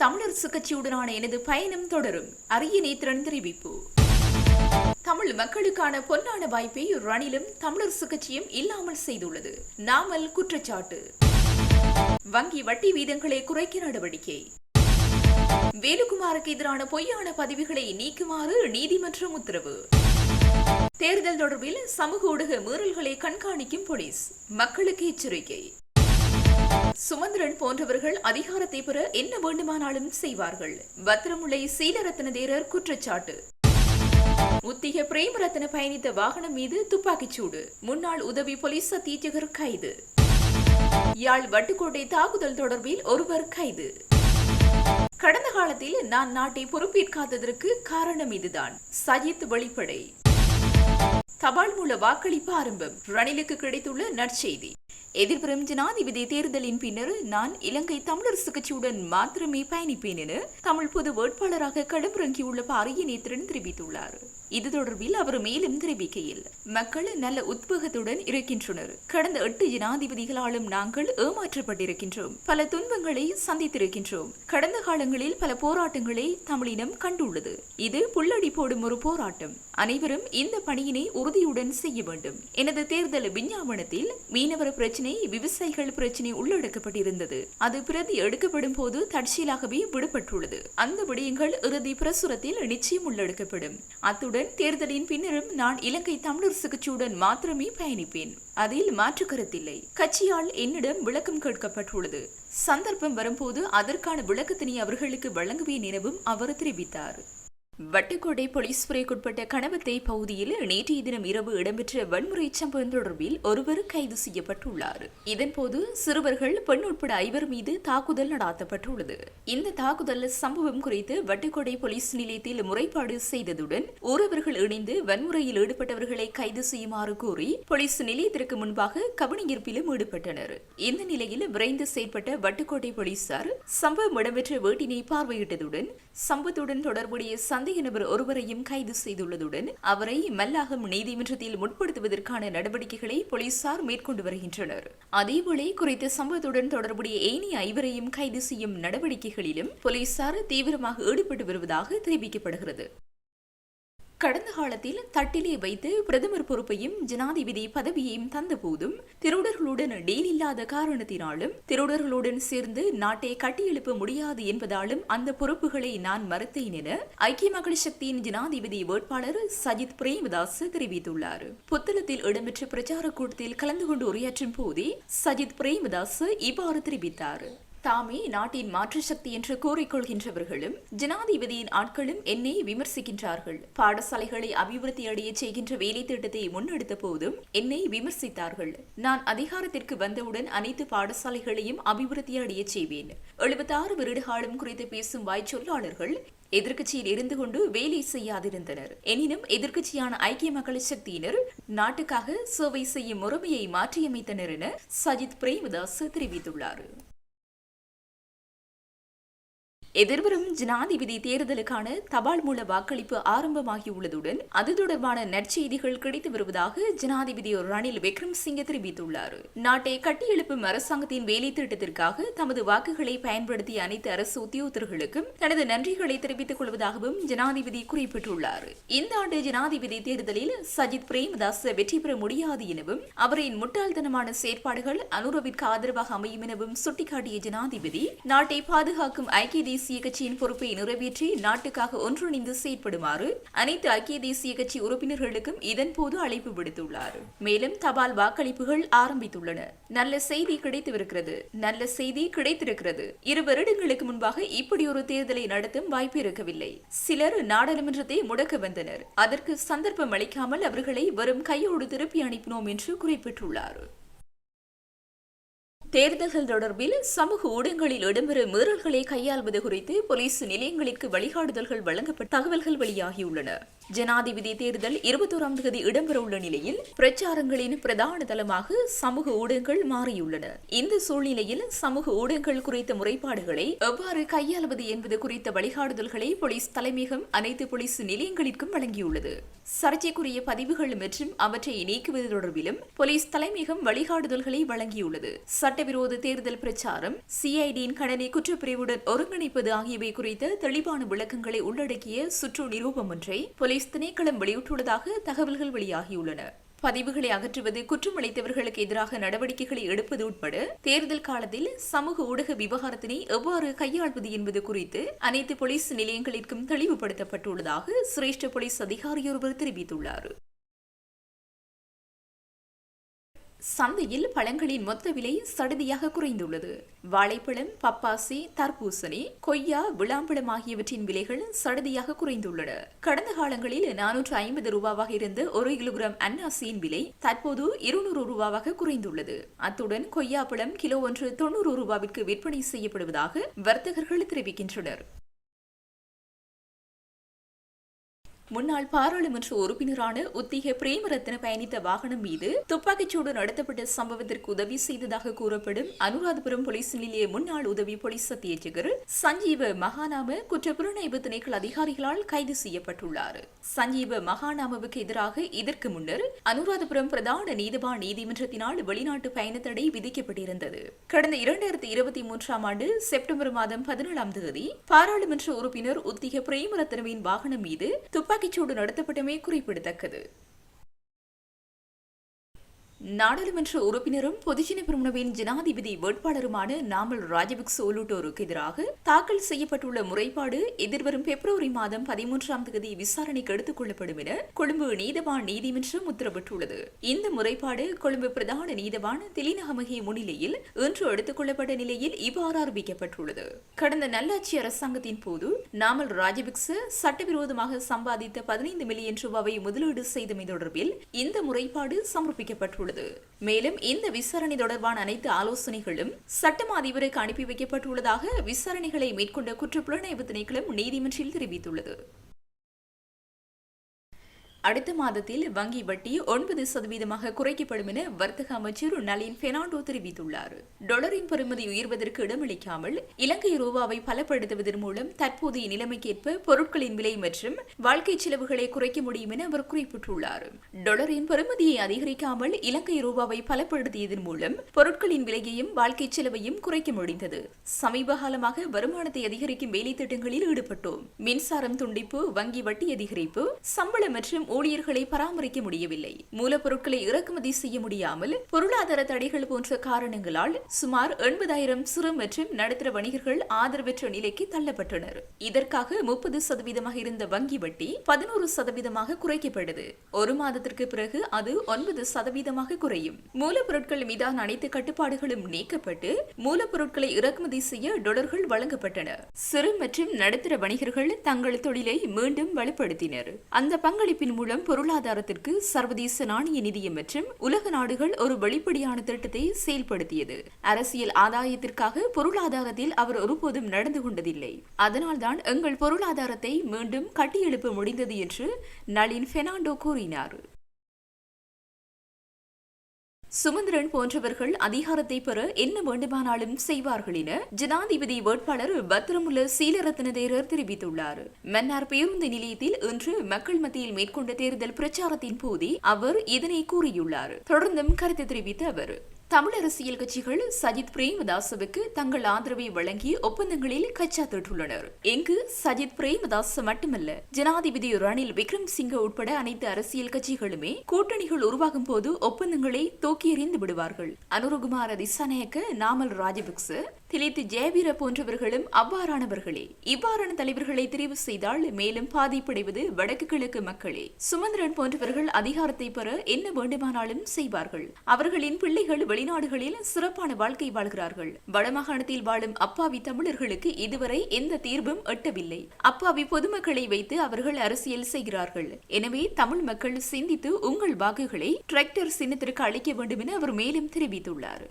தமிழரசு கட்சியுடனான எனது பயணம் தொடரும். அரிய நேத்திரன் தெரிவிப்பு. தமிழ் மக்களுக்கான பொன்னான வாய்ப்பை ரணிலும் தமிழரசு கட்சியும் இல்லாமல் செய்துள்ளது. நாமல் குற்றச்சாட்டு. வங்கி வட்டி வீதங்களை குறைக்க நடவடிக்கை. வேலுக்குமாருக்கு எதிரான பொய்யான பதிவுகளை நீக்குமாறு நீதிமன்றம் உத்தரவு. தேர்தல் தொடர்பில் சமூக ஊடக மீறல்களை கண்காணிக்கும் போலீஸ், மக்களுக்கு எச்சரிக்கை. சுமந்திரன் போன்றவர்கள் அதிகாரத்தை பெற என்ன வேண்டுமானாலும் செய்வார்கள். பத்திரமுல்லை சீலரத்ன தேரர் குற்றச்சாட்டு. உத்திக பிரேமரத்ன பயணித்த வாகனம் மீது துப்பாக்கிச்சூடு, முன்னாள் உதவி போலீஸ் அத்தீட்சகர் கைது. யாழ் வட்டுக்கோட்டை தாக்குதல் தொடர்பில் ஒருவர் கைது. கடந்த காலத்தில் நான் நாட்டை பொறுப்பேற்காததற்கு காரணம் இதுதான். சஜித் வெளிப்படை. தபால் மூல வாக்களிப்பு ஆரம்பம். ரணிலுக்கு கிடைத்துள்ள நற்செய்தி. எதிர்வரும் ஜனாதிபதி தேர்தலின் பின்னர் நான் இலங்கை தமிழரசு கட்சியுடன் மாத்திரமே பயணிப்பேன் என தமிழ் பொது வேட்பாளராக களமிறங்கியுள்ள அரிய நேத்திரன் தெரிவித்துள்ளார். இது தொடர்பில் அவர் மேலும் தெரிவிக்கையில், மக்கள் நல்ல உத்வேகத்துடன் இருக்கின்றனர். கடந்த 8 ஜனாதிபதிகளாலும் நாங்கள் ஏமாற்றப்பட்டிருக்கின்றோம். பல துன்பங்களை சந்தித்திருக்கின்றோம். கடந்த காலங்களில் பல போராட்டங்களை தமிழினம் கண்டுள்ளது. இது புல்லடி போடும் ஒரு போராட்டம். அனைவரும் இந்த பணியினை உறுதியுடன் செய்ய வேண்டும். எனது தேர்தல் விஞ்ஞாபனத்தில் மீனவர் பிரச்சினை, விவசாயிகள் பிரச்சினை உள்ளடக்கப்பட்டிருந்தது. அது பிரதி எடுக்கப்படும் போது தற்செயலாகவே விடுபட்டுள்ளது. அந்த விடயங்கள் இறுதி பிரசுரத்தில் நிச்சயம் உள்ளடக்கப்படும். அத்துடன் தேர்தலின் பின்னரும் நான் இலங்கை தமிழரசு கட்சியுடன் மாத்திரமே பயணிப்பேன். அதில் மாற்று கருத்தில்லை. கட்சியால் என்னிடம் விளக்கம் கேட்கப்பட்டுள்ளது. சந்தர்ப்பம் வரும்போது அதற்கான விளக்கத்தினை அவர்களுக்கு வழங்குவேன் எனவும் அவர் தெரிவித்தார். வட்டுக்கோட்டை போலீஸ் பிரிவுக்குட்பட்ட கணவத்தை பகுதியில் நேற்றைய தினம் இரவு இடம்பெற்ற வன்முறை சம்பவம் தொடர்பில் ஒருவர் கைது செய்யப்பட்டுள்ளார். இதன்போது சிறுவர்கள், பெண் உட்பட 5 மீது தாக்குதல் நடாத்தப்பட்டுள்ளது. இந்த தாக்குதல் சம்பவம் குறித்து வட்டுக்கோட்டை போலீஸ் நிலையத்தில் முறைப்பாடு செய்ததுடன் ஊரவர்கள் இணைந்து வன்முறையில் ஈடுபட்டவர்களை கைது செய்யுமாறு கோரி போலீஸ் நிலையத்திற்கு முன்பாக கவனஈர்ப்பிலும் ஈடுபட்டனர். இந்த நிலையில் விரைந்து செயற்பட்ட வட்டுக்கோட்டை போலீசார் சம்பவம் இடம்பெற்ற வீட்டினை பார்வையிட்டதுடன் சம்பவத்துடன் தொடர்புடைய சந்தேக நபர் ஒருவரையும் கைது செய்துள்ளதுடன் அவரை மல்லாகம் நீதிமன்றத்தில் முற்படுத்துவதற்கான நடவடிக்கைகளை போலீசார் மேற்கொண்டு வருகின்றனர். அதேவேளை குறித்த சம்பவத்துடன் தொடர்புடைய ஏனைய 5 கைது செய்யும் நடவடிக்கைகளிலும் போலீசார் தீவிரமாக ஈடுபட்டு வருவதாக தெரிவிக்கப்படுகிறது. கடந்த காலத்தில் தட்டிலே வைத்து பிரதமர் பொறுப்பையும் ஜனாதிபதி பதவியையும் தந்த போதும் திருடர்களுடன் டீல் இல்லாத காரணத்தினாலும் திருடர்களுடன் சேர்ந்து நாட்டை கட்டியெழுப்ப முடியாது என்பதாலும் அந்த பொறுப்புகளை நான் மறுத்தேன் என ஐக்கிய மக்கள் சக்தியின் ஜனாதிபதி வேட்பாளர் சஜித் பிரேமதாஸ் தெரிவித்துள்ளார். புத்தளத்தில் இடம்பெற்ற பிரச்சார கூட்டத்தில் கலந்து கொண்டு உரையாற்றும் போதே சஜித் பிரேமதாஸ் இவ்வாறு தெரிவித்தார். தாமே நாட்டின் மாற்று சக்தி என்று கூறிக்கொள்கின்றவர்களும் ஜனாதிபதியின் ஆட்களும் என்னை விமர்சிக்கின்றார்கள். பாடசாலைகளை அபிவிருத்தி அடைய செய்கின்ற வேலை திட்டத்தை முன்னெடுத்த போதும் என்னை விமர்சித்தார்கள். நான் அதிகாரத்திற்கு வந்தவுடன் அனைத்து பாடசாலைகளையும் அபிவிருத்தி அடைய செய்வேன். 76 வருடகாலம் குறித்து பேசும் வாய்ச்சொல்லாளர்கள் எதிர்க்கட்சியில் இருந்து கொண்டு வேலை செய்யாதிருந்தனர். எனினும் எதிர்க்கட்சியான ஐக்கிய மக்கள் சக்தியினர் நாட்டுக்காக சேவை செய்யும் முறைமையை மாற்றியமைத்தனர் என சஜித் பிரேமதாஸ் தெரிவித்துள்ளார். எதிர்வரும் ஜனாதிபதி தேர்தலுக்கான தபால் மூல வாக்களிப்பு ஆரம்பமாகியுள்ளதுடன் அது தொடர்பான நற்செய்திகள் கிடைத்து வருவதாக ஜனாதிபதி ரணில் விக்ரமசிங்கே தெரிவித்துள்ளார். நாட்டை கட்டியெழுப்பும் அரசாங்கத்தின் வேலை திட்டத்திற்காக தமது வாக்குகளை பயன்படுத்திய அனைத்து அரசு உத்தியோகத்தர்களுக்கும் தனது நன்றிகளை தெரிவித்துக் கொள்வதாகவும் ஜனாதிபதி குறிப்பிட்டுள்ளார். இந்த ஆண்டு ஜனாதிபதி தேர்தலில் சஜித் பிரேமதாஸ் வெற்றி பெற முடியாது எனவும் அவரின் முட்டாள்தனமான செயற்பாடுகள் அனுரவிற்கு ஆதரவாக அமையும் எனவும் சுட்டிக்காட்டிய ஜனாதிபதி நாட்டை பாதுகாக்கும் ஐக்கிய தேசிய கட்சியின் பொறுப்பை நிறைவேற்றி நாட்டுக்காக ஒன்றிணைந்து செயற்படுமாறு அனைத்து ஐக்கிய தேசிய கட்சி உறுப்பினர்களுக்கும் இதன்போது அழைப்பு விடுத்துள்ளார். மேலும் தபால் வாக்களிப்புகள் ஆரம்பித்துள்ளன. நல்ல செய்தி கிடைத்திருக்கிறது. 2 வருடங்களுக்கு முன்பாக இப்படி ஒரு தேர்தலை நடத்தும் வாய்ப்பு இருக்கவில்லை. சிலர் நாடாளுமன்றத்தை முடக்க வந்தனர். அதற்கு சந்தர்ப்பம் அளிக்காமல் அவர்களை வெறும் கையோடு திருப்பி அனுப்பினோம் என்று குறிப்பிட்டுள்ளார். தேர்தல்கள் தொடர்பில் சமூக ஊடகங்களில் இடம்பெறும் மீறல்களை கையாள்வது குறித்து போலீஸ் நிலையங்களுக்கு வழிகாட்டுதல்கள் வழங்கப்பட்ட தகவல்கள் வெளியாகியுள்ளன. ஜனாதிபதி தேர்தல் 21ஆம் தேதி இடம்பெறவுள்ள நிலையில் பிரச்சாரங்களின் பிரதான தளமாக சமூக ஊடகங்கள் மாறியுள்ளன. இந்த சூழ்நிலையில் சமூக ஊடகங்கள் குறித்த முறைப்பாடுகளை எவ்வாறு கையாளுவது என்பது குறித்த வழிகாட்டுதல்களை போலீஸ் தலைமையகம் அனைத்து போலீஸ் நிலையங்களிற்கும் வழங்கியுள்ளது. சர்ச்சைக்குரிய பதிவுகள் மற்றும் அவற்றை நீக்குவது தொடர்பிலும் போலீஸ் தலைமையகம் வழிகாட்டுதல்களை வழங்கியுள்ளது. சட்ட சட்டவிரோத தேர்தல் பிரச்சாரம், சிஐடியின் கடனை குற்றப்பிரிவுடன் ஒருங்கிணைப்பது ஆகியவை குறித்த தெளிவான விளக்கங்களை உள்ளடக்கிய சுற்று நிரூபம் ஒன்றை போலீஸ் திணைக்களம் வெளியிட்டுள்ளதாக தகவல்கள் வெளியாகியுள்ளன. பதிவுகளை அகற்றுவது, குற்றமளித்தவர்களுக்கு எதிராக நடவடிக்கைகளை எடுப்பது உட்பட தேர்தல் காலத்தில் சமூக ஊடக விவகாரத்தினை எவ்வாறு கையாள்வது என்பது குறித்து அனைத்து போலீஸ் நிலையங்களிற்கும் தெளிவுபடுத்தப்பட்டுள்ளதாக சிரேஷ்ட போலீஸ் அதிகாரியொருவர் தெரிவித்துள்ளார். சந்தையில் பழங்களின் மொத்த விலை சடுதியாக குறைந்துள்ளது. வாழைப்பழம், பப்பாசி, தர்பூசணி, கொய்யா, விளாம்பழம் ஆகியவற்றின் விலைகள் சடுதியாக குறைந்துள்ளன. கடந்த காலங்களில் 450 ரூபாவாக இருந்த 1 கிலோகிராம் அன்னாசியின் விலை தற்போது 200 ரூபாவாக குறைந்துள்ளது. அத்துடன் கொய்யாப்பழம் கிலோ ஒன்று 90 ரூபாவிற்கு விற்பனை செய்யப்படுவதாக வர்த்தகர்கள் தெரிவிக்கின்றனர். முன்னாள் பாராளுமன்ற உறுப்பினரான உத்திக பிரேமரத்ன பயணித்த வாகனம் மீது துப்பாக்கிச்சூடு நடத்தப்பட்ட சம்பவத்திற்கு உதவி செய்ததாக கூறப்படும் அனுராதபுரம் போலீஸ் நிலைய முன்னாள் உதவி போலீஸ் அத்தியட்சகர் சஞ்சீவ மகாநாம குற்றப்புலனாய்வு திணைக்கள அதிகாரிகளால் கைது செய்யப்பட்டுள்ளார். சஞ்சீவ மகாநாமவுக்கு எதிராக இதற்கு முன்னர் அனுராதபுரம் பிரதான நீதிவான் நீதிமன்றத்தினால் வெளிநாட்டு பயண தடை விதிக்கப்பட்டிருந்தது. கடந்த 2023 ஆண்டு செப்டம்பர் மாதம் 17ஆம் தேதி பாராளுமன்ற உறுப்பினர் உத்திக பிரேமரத்னவின் வாகனம் மீது துப்பாக்கிச்சூடு நடத்தப்பட்டமை குறிப்பிடத்தக்கது. நாடாளுமன்ற உறுப்பினரும் பொதுஜன பெரமுனவின் ஜனாதிபதி வேட்பாளருமான நாமல் ராஜபக்ச உள்ளிட்டோருக்கு எதிராக தாக்கல் செய்யப்பட்டுள்ள முறைப்பாடு எதிர்வரும் பிப்ரவரி மாதம் 13ஆம் தேதி விசாரணைக்கு எடுத்துக் கொள்ளப்படும் என கொழும்பு நீதவான் நீதிமன்றம் உத்தரவிட்டுள்ளது. இந்த முறைப்பாடு கொழும்பு பிரதான நீதவான் திலினகமகே முன்னிலையில் இன்று எடுத்துக் கொள்ளப்பட்ட நிலையில் இவ்வாறு அறிவிக்கப்பட்டுள்ளது. கடந்த நல்லாட்சி அரசாங்கத்தின் போது நாமல் ராஜபக்ச சட்டவிரோதமாக சம்பாதித்த 15 மில்லியன் ரூபாவை முதலீடு செய்தமை தொடர்பில் இந்த முறைப்பாடு சமர்ப்பிக்கப்பட்டுள்ளது. மேலும் இந்த விசாரணை தொடர்பான அனைத்து ஆலோசனைகளும் சட்டமா அதிபருக்கு அனுப்பி வைக்கப்பட்டுள்ளதாக விசாரணைகளை மேற்கொண்ட குற்றப்புலனாய்வு திணைக்களம் நீதிமன்றில் தெரிவித்துள்ளது. அடுத்த மாதத்தில் வங்கி வட்டி 9% குறைக்கப்படும் என வர்த்தக அமைச்சர் நளின் பெர்னாண்டோ தெரிவித்துள்ளார். டாலரின் பெறுமதி உயர்வதற்கு இடமளிக்காமல் இலங்கை ரூபாவை பலப்படுத்துவதன் மூலம் தற்போதைய நிலைமைக்கேற்ப பொருட்களின் விலை மற்றும் வாழ்க்கை செலவுகளை குறைக்க முடியும் என அவர் குறிப்பிட்டுள்ளார். டாலரின் பெறுமதியை அதிகரிக்காமல் இலங்கை ரூபாவை பலப்படுத்தியதன் மூலம் பொருட்களின் விலையையும் வாழ்க்கை செலவையும் குறைக்க முடிந்தது. சமீப காலமாக வருமானத்தை அதிகரிக்கும் வேலை திட்டங்களில் ஈடுபட்டோம். மின்சாரம் துண்டிப்பு, வங்கி வட்டி அதிகரிப்பு, சம்பளம் மற்றும் ஊழியர்களை பராமரிக்க முடியவில்லை. மூலப்பொருட்களை இறக்குமதி செய்ய முடியாமல் பொருளாதார தடைகள் போன்ற காரணங்களால் சுமார் 80,000 சிறு மற்றும் நடுத்தர வணிகர்கள் ஆதரவற்ற நிலைக்கு தள்ளப்பட்டனர். இதற்காக 30% இருந்த வங்கி வட்டி 11% குறைக்கப்பட்டது. ஒரு மாதத்திற்கு பிறகு அது 9% குறையும். மூலப்பொருட்கள் மீதான அனைத்து கட்டுப்பாடுகளும் நீக்கப்பட்டு மூலப்பொருட்களை இறக்குமதி செய்ய டாலர்கள் வழங்கப்பட்டன. சிறு மற்றும் நடுத்தர வணிகர்கள் தங்கள் தொழிலை மீண்டும் வலுப்படுத்தினர். அந்த பங்களிப்பின் மூலம் பொருளாதாரத்திற்கு சர்வதேச நாணய நிதியம் மற்றும் உலக நாடுகள் ஒரு வெளிப்படையான திட்டத்தை செயல்படுத்தியது. அரசியல் ஆதாயத்திற்காக பொருளாதாரத்தில் அவர் ஒருபோதும் நடந்து கொண்டதில்லை. அதனால்தான் எங்கள் பொருளாதாரத்தை மீண்டும் கட்டியெழுப்ப முடிந்தது என்று நளின் பெர்னாண்டோ கூறினார். சுமந்திரன் போன்றவர்கள் அதிகாரத்தை பெற என்ன வேண்டுமானாலும் செய்வார்கள் என ஜனாதிபதி வேட்பாளர் பத்ரமுல்ல சீலரத்ன தேரர் தெரிவித்துள்ளார். மன்னார் பேருந்து நிலையத்தில் இன்று மக்கள் மத்தியில் மேற்கொண்ட தேர்தல் பிரச்சாரத்தின் போது அவர் இதனை கூறியுள்ளார். தொடர்ந்தும் கருத்து தெரிவித்த அவர், தமிழ் அரசியல் கட்சிகள் சஜித் பிரேமதாசவுக்கு தங்கள் ஆதரவை வழங்கி ஒப்பந்தங்களில் கைச்சாத்திட்டுள்ளனர். இங்கு சஜித் பிரேமதாஸ் மட்டுமல்ல, ஜனாதிபதி ரணில் விக்ரமசிங்க உட்பட அனைத்து அரசியல் கட்சிகளுமே கூட்டணிகள் உருவாகும் போது ஒப்பந்தங்களை தூக்கி எறிந்து விடுவார்கள். அனுரகுமார திசாநாயக்க, நாமல் ராஜபக்ச, திலித் ஜெயவீர போன்றவர்களும் அவ்வாறானவர்களே. இவ்வாறான தலைவர்களை தெரிவு செய்தால் மேலும் பாதிப்படைவது வடக்கு கிழக்கு மக்களே. சுமந்திரன் போன்றவர்கள் அதிகாரத்தை பெற என்ன வேண்டுமானாலும் செய்வார்கள். அவர்களின் பிள்ளைகள் வெளிநாடுகளில் சிறப்பான வாழ்க்கை வாழ்கிறார்கள். வடமாகாணத்தில் வாழும் அப்பாவி தமிழர்களுக்கு இதுவரை எந்த தீர்வும் எட்டவில்லை. அப்பாவி பொதுமக்களை வைத்து அவர்கள் அரசியல் செய்கிறார்கள். எனவே தமிழ் மக்கள் சிந்தித்து உங்கள் வாக்குகளை டிராக்டர் சின்னத்திற்கு அளிக்க வேண்டும் என அவர் மேலும் தெரிவித்துள்ளார்.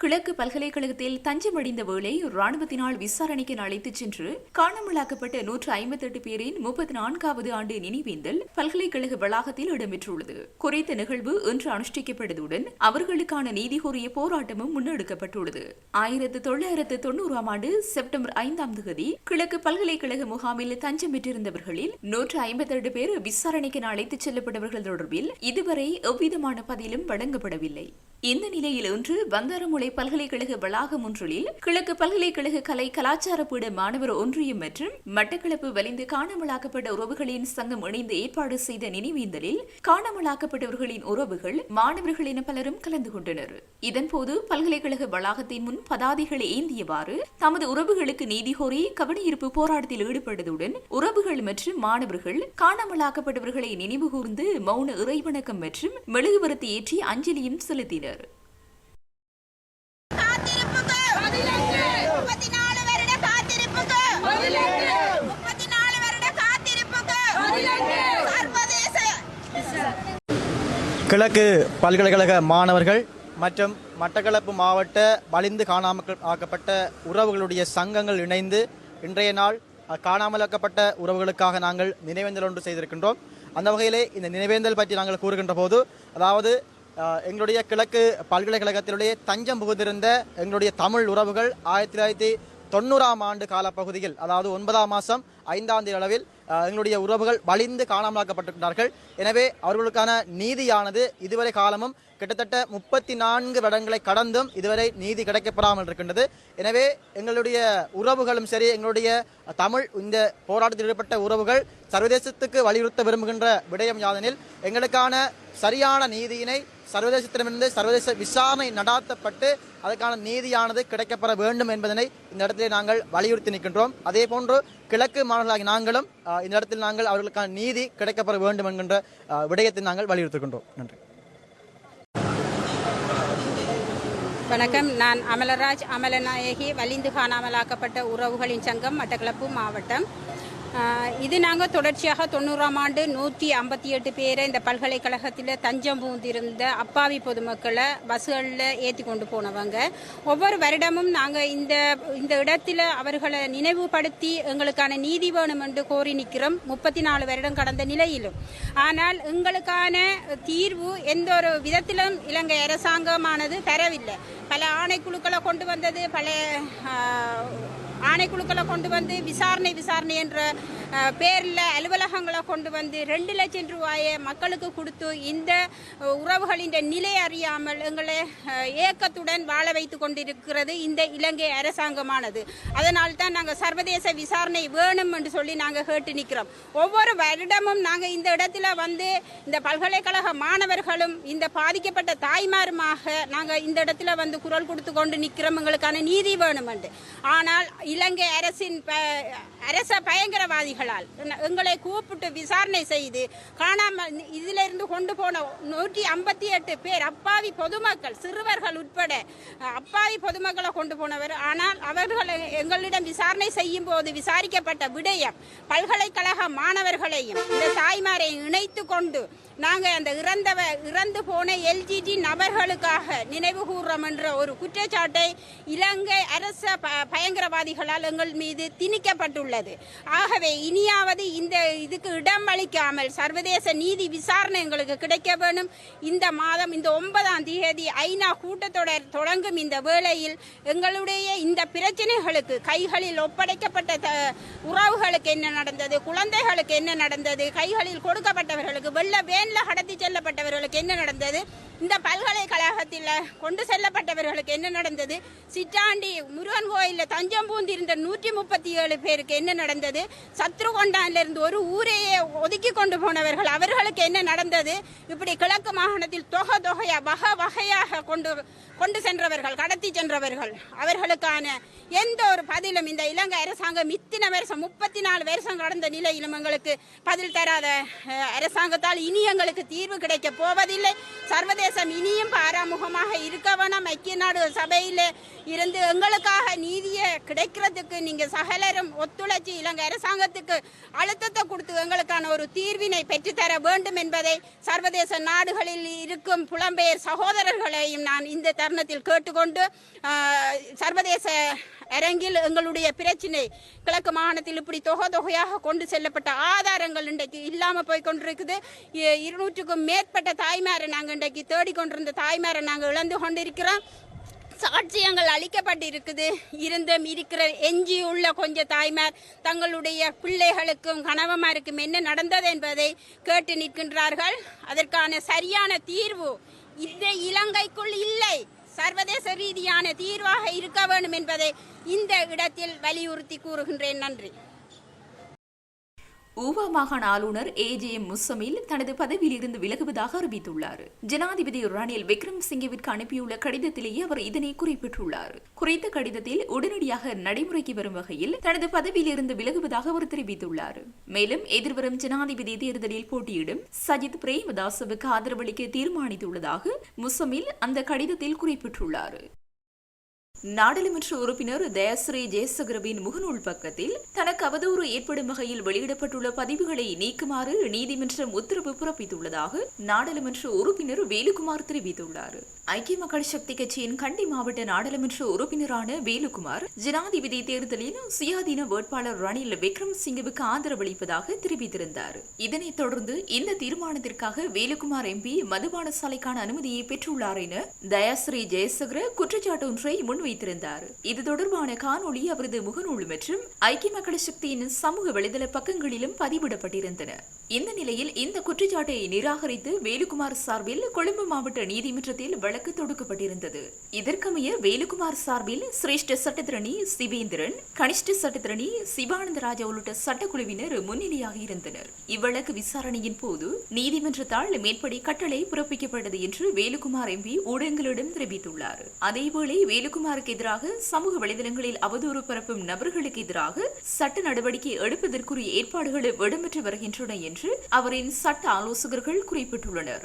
கிழக்கு பல்கலைக்கழகத்தில் தஞ்சமடைந்த வேளை ராணுவத்தினால் விசாரணைக்கு அழைத்துச் சென்று காணாமலாக்கப்பட்ட 158 பேரின் 34வது ஆண்டு நினைவேந்தல் பல்கலைக்கழக வளாகத்தில் இடம்பெற்றுள்ளது. குறித்த நிகழ்வு இன்று அனுஷ்டிக்கப்படுவதுடன் அவர்களுக்கான நீதி கோரிய போராட்டமும் முன்னெடுக்கப்பட்டுள்ளது. 1990ஆம் ஆண்டு செப்டம்பர் 5ஆம் தேதி கிழக்கு பல்கலைக்கழக முகாமில் தஞ்சம் பெற்றிருந்தவர்களில் 152 பேர் விசாரணைக்கு அழைத்துச் செல்லப்பட்டவர்கள் தொடர்பில் இதுவரை எவ்விதமான பதிலும் வழங்கப்படவில்லை. இந்த நிலையில் இன்று பந்தாரமுலை பல்கலைக்கழக வளாகம் ஒன்றில் கிழக்கு பல்கலைக்கழக கலை கலாச்சார பீட மாணவர் ஒன்றியம் மற்றும் மட்டக்களப்பு வலிந்து காணாமலாக்கப்பட்ட உறவுகளின் சங்கம் இணைந்து ஏற்பாடு செய்த நினைவேந்தலில் காணாமலாக்கப்பட்டவர்களின் உறவுகள் மாணவர்கள் என பலரும் கலந்து கொண்டனர். இதன்போது பல்கலைக்கழக வளாகத்தின் முன் பதாதைகளை ஏந்தியவாறு தமது உறவுகளுக்கு நீதி கோரி கவனஈர்ப்பு போராட்டத்தில் ஈடுபட்டதுடன் உறவுகள் மற்றும் மாணவர்கள் காணாமலாக்கப்பட்டவர்களை நினைவு கூர்ந்து மௌன இறைவணக்கம் மற்றும் மெழுகுவர்த்தி ஏற்றி அஞ்சலியும் செலுத்தினர். கிழக்கு பல்கலைக்கழக மாணவர்கள் மற்றும் மட்டக்களப்பு மாவட்ட வலிந்து காணாமல் ஆக்கப்பட்ட உறவுகளுடைய சங்கங்கள் இணைந்து இன்றைய நாள் காணாமலாக்கப்பட்ட உறவுகளுக்காக நாங்கள் நினைவேந்தல் ஒன்று செய்திருக்கின்றோம். அந்த வகையிலே இந்த நினைவேந்தல் பற்றி நாங்கள் கூறுகின்ற போது, அதாவது எங்களுடைய கிழக்கு பல்கலைக்கழகத்தினுடைய தஞ்சம் புகுந்திருந்த எங்களுடைய தமிழ் உறவுகள் 1990ஆம் ஆண்டு காலப்பகுதியில், அதாவது 9ஆம் மாதம் 5ஆம் தேதி அளவில் எங்களுடைய உறவுகள் வலிந்து காணாமலாக்கப்பட்டிருக்கிறார்கள். எனவே அவர்களுக்கான நீதியானது இதுவரை காலமும் கிட்டத்தட்ட 34 வருடங்களை கடந்தும் இதுவரை நீதி கிடைக்கப்பெறாமல் இருக்கின்றது. எனவே எங்களுடைய உறவுகளும் சரி, எங்களுடைய தமிழ் இந்த போராட்டத்தில் ஈடுபட்ட உறவுகள் சர்வதேசத்துக்கு வலியுறுத்த விரும்புகின்ற விடயம் யாதெனில், எங்களுக்கான சரியான நீதியினை சர்வதேசத்திடமிருந்து சர்வதேச விசாரணை நடாத்தப்பட்டு அதற்கான நீதியானது கிடைக்கப்பெற வேண்டும் என்பதனை இந்த இடத்திலே நாங்கள் வலியுறுத்தி நிற்கின்றோம். அதே போன்று கிழக்கு மாணவர்களாகி நாங்களும் இந்த இடத்தில் நாங்கள் அவர்களுக்கான நீதி கிடைக்கப்பெற வேண்டும் என்கின்ற விடயத்தை நாங்கள் வலியுறுத்துகின்றோம். நன்றி. வணக்கம். நான் அமலராஜ் அமலநாயகி, வலிந்து காணாமலாக்கப்பட்ட உறவுகளின் சங்கம், மட்டக்களப்பு மாவட்டம். இது நாங்கள் தொடர்ச்சியாக 90ஆம் ஆண்டு 158 பேரை இந்த பல்கலைக்கழகத்தில் தஞ்சம் பூந்திருந்த அப்பாவி பொதுமக்களை பஸ்களில் ஏற்றி கொண்டு போனவங்க. ஒவ்வொரு வருடமும் நாங்கள் இந்த இடத்துல அவர்களை நினைவுபடுத்தி எங்களுக்கான நீதி வேணும் என்று கோரி நிற்கிறோம். 34 வருடம் கடந்த நிலையிலும். ஆனால் எங்களுக்கான தீர்வு எந்த ஒரு விதத்திலும் இலங்கை அரசாங்கமானது தரவில்லை. பல ஆணைக்குழுக்களை கொண்டு வந்தது, பல ஆணைக்குழுக்களை கொண்டு வந்து விசாரணை என்ற பேரில் அலுவலகங்களை கொண்டு வந்து 2 லட்சம் ரூபாயை மக்களுக்கு கொடுத்து இந்த உறவுகளின் நிலை அறியாமல் எங்களை ஏக்கத்துடன் வாழ வைத்து கொண்டிருக்கிறது இந்த இலங்கை அரசாங்கமானது. அதனால் தான் நாங்கள் சர்வதேச விசாரணை வேணும் என்று சொல்லி நாங்கள் கேட்டு நிற்கிறோம். ஒவ்வொரு வருடமும் நாங்கள் இந்த இடத்துல வந்து இந்த பல்கலைக்கழக மாணவர்களும் இந்த பாதிக்கப்பட்ட தாய்மாருமாக நாங்கள் இந்த இடத்துல வந்து குரல் கொடுத்து கொண்டு நிற்கிறோம், எங்களுக்கான நீதி வேணும் என்று. ஆனால் இலங்கை அரசின் அரச பயங்கரவாதிகளால் எங்களை கூப்பிட்டு விசாரணை செய்து காணாமல் இதிலிருந்து கொண்டு போன 158 பேர் அப்பாவி பொதுமக்கள், சிறுவர்கள் உட்பட அப்பாவி பொதுமக்களை கொண்டு போனவர். ஆனால் அவர்கள் எங்களிடம் விசாரணை செய்யும் போது விசாரிக்கப்பட்ட விடயம் பல்கலைக்கழக மாணவர்களையும் இந்த தாய்மாரையும் இணைத்து கொண்டு நாங்கள் அந்த இறந்து போன எல்ஜிடி நபர்களுக்காக நினைவு கூறுறோம் என்ற ஒரு குற்றச்சாட்டை இலங்கை அரச பயங்கரவாதிகளால் எங்கள் மீது திணிக்கப்பட்டுள்ளது. ஆகவே இனியாவது இந்த இதுக்கு இடம் அளிக்காமல் சர்வதேச நீதி விசாரணை எங்களுக்கு கிடைக்க வேண்டும். இந்த மாதம் இந்த 9ஆம் தேதி ஐநா கூட்டத்தொடர் தொடங்கும் இந்த வேளையில் எங்களுடைய இந்த பிரச்சனைகளுக்கு கைகளில் ஒப்படைக்கப்பட்ட உறவுகளுக்கு என்ன நடந்தது, குழந்தைகளுக்கு என்ன நடந்தது, கைகளில் கொடுக்கப்பட்டவர்களுக்கு கடத்தி செல்லப்பட்டவர்களுக்கு என்ன நடந்தது, இந்த பல்கலைக்கழகத்தில் கொண்டு செல்லப்பட்டவர்களுக்கு என்ன நடந்தது, சிட்டாண்டி முருகன் கோயிலில் தஞ்சம் பூந்திருந்த 137 பேருக்கு என்ன நடந்தது, சத்ருகொண்டானிலிருந்து ஒரு ஊரையே ஒதுக்கி கொண்டு போனவர்கள் அவர்களுக்கு என்ன நடந்தது, இப்படி கிழக்கு மாகாணத்தில் தொகையா வகையாக கொண்டு சென்றவர்கள், கடத்தி சென்றவர்கள், அவர்களுக்கான எந்த ஒரு பதிலும் இந்த இலங்கை அரசாங்கம் இத்தனை வருஷம் 34 வருஷம் கடந்த நிலையிலும் எங்களுக்கு பதில் தராத அரசாங்கத்தால் இனி எங்களுக்கு தீர்வு கிடைக்க போவதில்லை. சர்வதேசம் இனியும் பாராமுகமாக இருக்க வேணும். ஐக்கிய நாடுகள் சபையில் இருந்து எங்களுக்காக நீதியை கிடைக்கிறதுக்கு நீங்கள் சகலரும் ஒத்துழைச்சி இலங்கை அரசாங்கத்துக்கு அழுத்தத்தை கொடுத்து எங்களுக்கான ஒரு தீர்வினை பெற்றுத்தர வேண்டும் என்பதை சர்வதேச நாடுகளில் இருக்கும் புலம்பெயர் சகோதரர்களையும் நான் இந்த தருணத்தில் கேட்டுக்கொண்டு சர்வதேச அரங்கில் எங்களுடைய பிரச்சினை கிழக்கு மாகாணத்தில் இப்படி தொகையாக கொண்டு செல்லப்பட்ட ஆதாரங்கள் இன்றைக்கு இல்லாமல் போய் கொண்டிருக்குது. 200க்கும் மேற்பட்ட தாய்மாரை நாங்கள் இன்றைக்கு தேடிக்கொண்டிருந்த தாய்மாரை நாங்கள் இழந்து கொண்டிருக்கிறோம். சாட்சியங்கள் அளிக்கப்பட்டிருக்குது. இருந்தும் இருக்கிற எஞ்சியுள்ள கொஞ்சம் தாய்மார் தங்களுடைய பிள்ளைகளுக்கும் கணவன்மாருக்கும் என்ன நடந்தது என்பதை கேட்டு நிற்கின்றார்கள். அதற்கான சரியான தீர்வு இந்த இலங்கைக்குள் இல்லை, சர்வதேச ரீதியான தீர்வாக இருக்க வேண்டும் என்பதை இந்த இடத்தில் வலியுறுத்தி கூறுகின்றேன். நன்றி. ஊவா மாகாண ஆளுநர் AJM முசமில் தனது பதவியிலிருந்து விலகுவதாக அறிவித்துள்ளார். ஜனாதிபதி ரணில் விக்ரமசிங்கவிற்கு அனுப்பியுள்ள கடிதத்திலேயே அவர் இதனை குறிப்பிட்டுள்ளார். குறித்த கடிதத்தில் உடனடியாக நடைமுறைக்கு வரும் வகையில் தனது பதவியிலிருந்து விலகுவதாக அவர் தெரிவித்துள்ளார். மேலும் எதிர்வரும் ஜனாதிபதி தேர்தலில் போட்டியிடும் சஜித் பிரேமதாசவுக்கு ஆதரவளிக்க தீர்மானித்துள்ளதாக முசமில் அந்த கடிதத்தில் குறிப்பிட்டுள்ளார். நாடாளுமன்ற உறுப்பினர் தயாஸ்ரீ ஜெயசகரவின் முகநூல் பக்கத்தில் தனக்கு அவதூறு ஏற்படும் வகையில் வெளியிடப்பட்டுள்ள பதிவுகளை நீக்குமாறு நீதிமன்றம் உத்தரவு பிறப்பித்துள்ளதாக நாடாளுமன்ற உறுப்பினர் வேலுக்குமார் தெரிவித்துள்ளார். ஐக்கிய மக்கள் சக்தி கட்சியின் கண்டி மாவட்ட நாடாளுமன்ற உறுப்பினரான வேலுக்குமார் ஜனாதிபதி தேர்தலில் சுயாதீன வேட்பாளர் ரணில் விக்ரமசிங்கவுக்கு ஆதரவளிப்பதாக தெரிவித்திருந்தார். இதனைத் தொடர்ந்து இந்த தீர்மானத்திற்காக வேலுக்குமார் MP மதுபான சாலைக்கான அனுமதியை பெற்றுள்ளார் என தயாஸ்ரீ ஜெயசகர குற்றச்சாட்டு ஒன்றை வைத்திருந்தார். இது தொடர்பான காணொளி அவரது முகநூல் மற்றும் ஐக்கிய மக்கள் சக்தியின் சமூக வலைதள பக்கங்களிலும் பதிவிடப்பட்டிருந்தன. இந்த நிலையில் இந்த குற்றச்சாட்டை நிராகரித்து வேலுக்குமார் சார்பில் கொழும்பு மாவட்ட நீதிமன்றத்தில் வழக்கு தொடுக்கப்பட்டிருந்தது. இதற்கமைய வேலுக்குமார் சார்பில் சிரேஷ்ட சட்டத்திரணி சிவேந்திரன், கனிஷ்ட சட்டத்திரணி சிவானந்தராஜா உள்ளிட்ட சட்டக்குழுவினர் முன்னிலையாக இருந்தனர். இவ்வழக்கு விசாரணையின் போது நீதிமன்றத்தால் மேற்படி கட்டளை பிறப்பிக்கப்பட்டது என்று வேலுக்குமார் MP ஊடகங்களிடம் தெரிவித்துள்ளார். அதேவேளை வேலுக்குமாருக்கு எதிராக சமூக வலைதளங்களில் அவதூறு பரப்பும் நபர்களுக்கு எதிராக சட்ட நடவடிக்கை எடுப்பதற்குரிய ஏற்பாடுகள் இடம்பெற்று வருகின்றன என்று அவரின் சட்ட ஆலோசகர்கள் குறிப்பிட்டுள்ளனர்.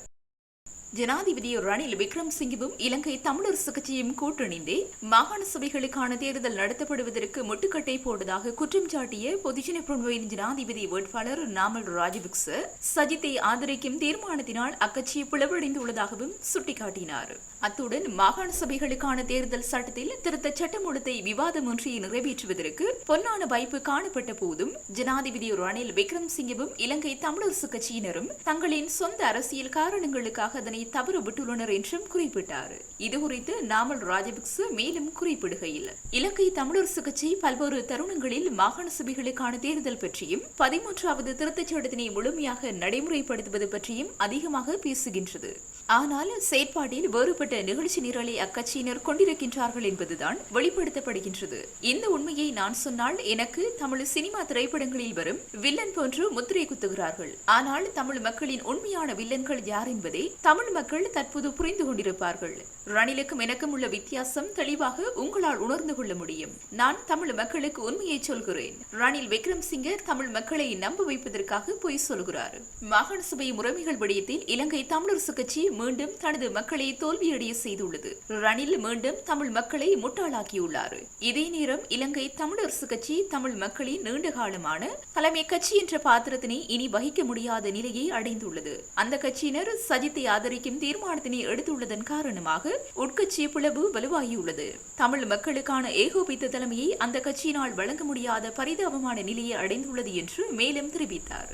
ஜனாதிபதி ரணில் விக்ரமசிங்கவும் இலங்கை தமிழரசு கட்சியும் கூட்டணிந்தே மாகாண சபைகளுக்கான தேர்தல் நடத்தப்படுவதற்கு முட்டுக்கட்டை போட்டதாக குற்றம் சாட்டிய பொதுஜன பெரமுனவின் ஜனாதிபதி வேட்பாளர் நாமல் ராஜபக்ச சஜித்தை ஆதரிக்கும் தீர்மானத்தினால் அக்கட்சி பிளவடைந்துள்ளதாகவும் சுட்டிக்காட்டினார். அத்துடன் மாகாண சபைகளுக்கான தேர்தல் சட்டத்தில் திருத்த சட்டமூலத்தை விவாதமின்றி நிறைவேற்றுவதற்கு பொன்னான வாய்ப்பு காணப்பட்ட போதும் ஜனாதிபதி ரணில் விக்ரமசிங்கவும் இலங்கை தமிழரசு கட்சியினரும் தங்களின் சொந்த அரசியல் காரணங்களுக்காக அதனை தவறு விட்டுள்ளனர் என்றும் குறிப்பிட்டார். இதுகுறித்து நாமல் ராஜபக்ச மேலும் குறிப்பிடுகையில் இலங்கை தமிழரசு கட்சி பல்வேறு தருணங்களில் மாகாண சபைகளுக்கான தேர்தல் பற்றியும் 13வது திருத்தச் சட்டத்தினை முழுமையாக நடைமுறைப்படுத்துவது பற்றியும் அதிகமாக பேசுகின்றது. ஆனால் செயற்பாட்டில் வேறுபட்ட நிகழ்ச்சி நிரலை அக்கட்சியினர் கொண்டிருக்கின்றார்கள் என்பதுதான் வெளிப்படுத்தப்படுகின்றது. இந்த உண்மையை நான் சொன்னால் எனக்கு தமிழ் சினிமா திரைப்படங்களில் வரும் வில்லன் போன்று முத்திரை குத்துகிறார்கள். ஆனால் தமிழ் மக்களின் உண்மையான வில்லன்கள் யார் என்பதை தமிழ் மக்கள் தற்போது புரிந்து கொண்டிருப்பார்கள். ரணிலுக்கும் எனக்கும் உள்ள வித்தியாசம் தெளிவாக உங்களால் உணர்ந்து கொள்ள முடியும். நான் தமிழ் மக்களுக்கு உண்மையை சொல்கிறேன். ரணில் விக்ரமசிங்க தமிழ் மக்களை நம்ப வைப்பதற்காக பொய் சொல்கிறார். மாகாண சபை முறைமைகள் விடயத்தில் இலங்கை தமிழரசு கட்சி மீண்டும் தனது மக்களை தோல்வியடைய செய்துள்ளது. ரணில் மீண்டும் தமிழ் மக்களை முட்டாளாக்கியுள்ளார். இதே நேரம் இலங்கை தமிழரசு கட்சி தமிழ் மக்களின் நீண்ட காலமான தலைமை கட்சி என்ற பாத்திரத்தினை இனி வகிக்க முடியாத நிலையை அடைந்துள்ளது. அந்த கட்சியினர் சஜித்தை ஆதரிக்கும் தீர்மானத்தினை எடுத்துள்ளதன் காரணமாக உட்கட்சி பிளவு வலுவாகியுள்ளது. தமிழ் மக்களுக்கான ஏகோபித்த தலைமையை அந்த கட்சியினால் வழங்க முடியாத பரிதாபமான நிலையை அடைந்துள்ளது என்று மேலும் தெரிவித்தார்.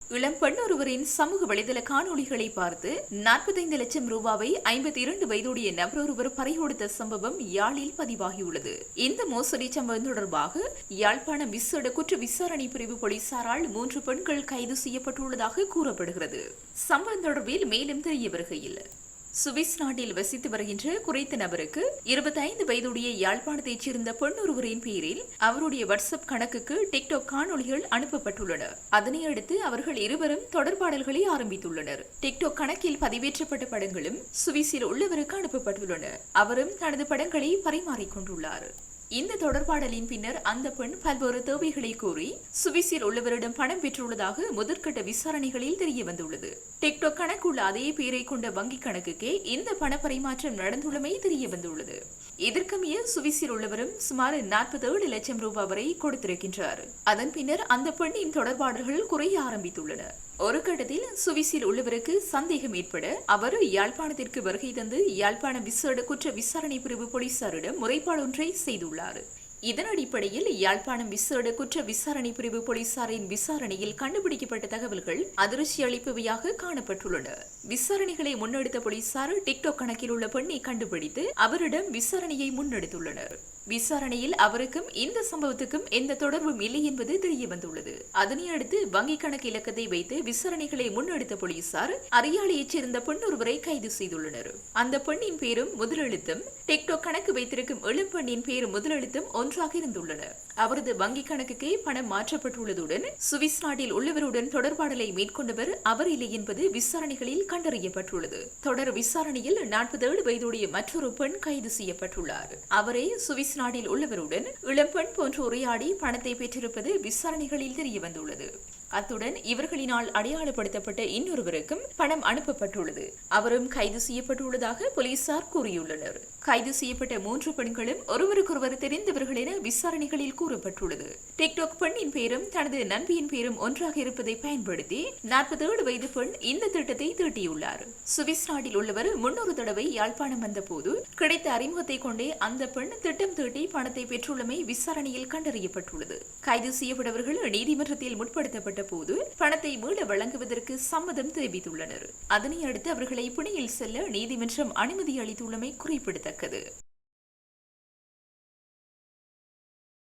இளம் பெண் ஒருவரின் சமூக வலைதள காணொலிகளை பார்த்து 45 லட்சம் ரூபாவை 52 வயதுடைய நபர் ஒருவர் பறிகொடுத்த சம்பவம் யாழில் பதிவாகியுள்ளது. இந்த மோசடி சம்பவம் தொடர்பாக யாழ்ப்பாணம் விசேட குற்ற விசாரணை பிரிவு போலீசாரால் 3 பெண்கள் கைது செய்யப்பட்டுள்ளதாக கூறப்படுகிறது. சம்பவம் தொடர்பில் மேலும் தெரிய வருகையில் சுவிஸ் நாட்டில் வசித்து வருகின்ற குறித்த நபருக்கு 25 வயதுடைய யாழ்ப்பாணத்தைச் சேர்ந்த பெண் ஒருவரின் பெயரில் அவருடைய வாட்ஸ்அப் கணக்குக்கு டிக்டாக் காணொலிகள் அனுப்பப்பட்டுள்ளன. அதனையடுத்து அவர்கள் இருவரும் தொடர்பாடல்களை ஆரம்பித்துள்ளனர். டிக்டாக் கணக்கில் பதிவேற்றப்பட்ட படங்களும் சுவிஸில் உள்ளவருக்கு அனுப்பப்பட்டுள்ளன. அவரும் தனது படங்களை பரிமாறிக்கொண்டுள்ளார். இந்த தொடர்பாடலின் பின்னர் அந்த பெண் பல்வேறு தேவைகளை கூறி சுவிஸில் உள்ளவரிடம் பணம் பெற்றுள்ளதாக முதற்கட்ட விசாரணைகளில் தெரிய வந்துள்ளது. டிக்டாக் கணக்குள்ள அதே பேரை கொண்ட வங்கிக் கணக்குக்கே இந்த பண பரிமாற்றம் நடந்துள்ளமை தெரிய வந்துள்ளது. இதற்கமைய சுவிஸில் உள்ளவரும் சுமார் 47 லட்சம் ரூபாய் வரை கொடுத்திருக்கின்றார். அதன் பின்னர் அந்த பெண்ணின் தொடர்பாடல்கள் குறைய ஆரம்பித்துள்ளன. ஒரு கட்டத்தில் சுவிஸில் உள்ளவருக்கு சந்தேகம் ஏற்பட அவர் யாழ்ப்பாணத்திற்கு வருகை தந்து யாழ்ப்பாண விசேட குற்ற விசாரணை பிரிவு போலீசாரிடம் முறைப்பாடு ஒன்றை செய்துள்ளார். இதன் அடிப்படையில் யாழ்ப்பாணம் விசேட குற்ற விசாரணை பிரிவு போலீசாரின் விசாரணையில் கண்டுபிடிக்கப்பட்ட தகவல்கள் அதிர்ச்சி அளிப்பவையாக காணப்பட்டுள்ளன. விசாரணைகளை முன்னெடுத்த போலீசார் டிக்டாக் கணக்கில் உள்ள பெண்ணை கண்டுபிடித்து அவரிடம் விசாரணையை முன்னெடுத்துள்ளனர். விசாரணையில் அவருக்கும் இந்த சம்பவத்துக்கும் எந்த தொடர்பும் இல்லை என்பது தெரிய வந்துள்ளது. அதனை அடுத்து வங்கிக் கணக்கு இலக்கத்தை வைத்து விசாரணைகளை முன்னெடுத்த போலீசார் அரியாலையைச் சேர்ந்த பெண் ஒருவரை கைது செய்துள்ளனர். அந்த பெண்ணின் பேரும் முதலெழுத்தும் டிக்டாக் கணக்கு வைத்திருக்கும் இளம் பெண்ணின் பேரும் முதலெழுத்தும் ஒன்றாக இருந்துள்ளன. அவரது வங்கிக் கணக்குக்கே பணம் மாற்றப்பட்டுள்ளதுடன் சுவிஸ் நாட்டில் உள்ளவருடன் தொடர்பாடலை மேற்கொண்டவர் அவர் இல்லை என்பது விசாரணைகளில் கண்டறியப்பட்டுள்ளது. தொடர் விசாரணையில் 47 வயதுடைய மற்றொரு பெண் கைது செய்யப்பட்டுள்ளார். அவரே சுவிஸ் நாட்டில் உள்ளவருடன் இளம்பெண் போன்று உரையாடி பணத்தை பெற்றிருப்பது விசாரணைகளில் தெரிய வந்துள்ளது. அத்துடன் இவர்களினால் அடையாளப்படுத்தப்பட்ட இன்னொருவருக்கும் பணம் அனுப்பப்பட்டுள்ளது. அவரும் கைது செய்யப்பட்டுள்ளதாக போலீசார் கூறியுள்ளனர். கைது செய்யப்பட்ட 3 பெண்களும் ஒருவருக்கொருவர் தெரிந்தவர்கள் என விசாரணைகளில் கூறப்பட்டுள்ளது. டிக்டாக் பெண்ணின் பேரும் தனது நண்பியின் பேரும் ஒன்றாக இருப்பதை பயன்படுத்தி 47 வயது பெண் இந்த திட்டத்தை தீட்டியுள்ளார். சுவிஸ் நாட்டில் உள்ளவர் 300 தடவை யாழ்ப்பாணம் வந்த போது கிடைத்த அறிமுகத்தை கொண்டே அந்த பெண் திட்டம் தீட்டி பணத்தை பெற்றுள்ளமை விசாரணையில் கண்டறியப்பட்டுள்ளது. கைது செய்யப்பட்டவர்கள் நீதிமன்றத்தில் முற்படுத்தப்பட்ட போது பணத்தை மீள வழங்குவதற்கு சம்மதம் தெரிவித்துள்ளனர். அதனை அடுத்து அவர்களை பிணையில் செல்ல நீதிமன்றம் அனுமதி அளித்துள்ளமை குறிப்பிடத்தக்கது.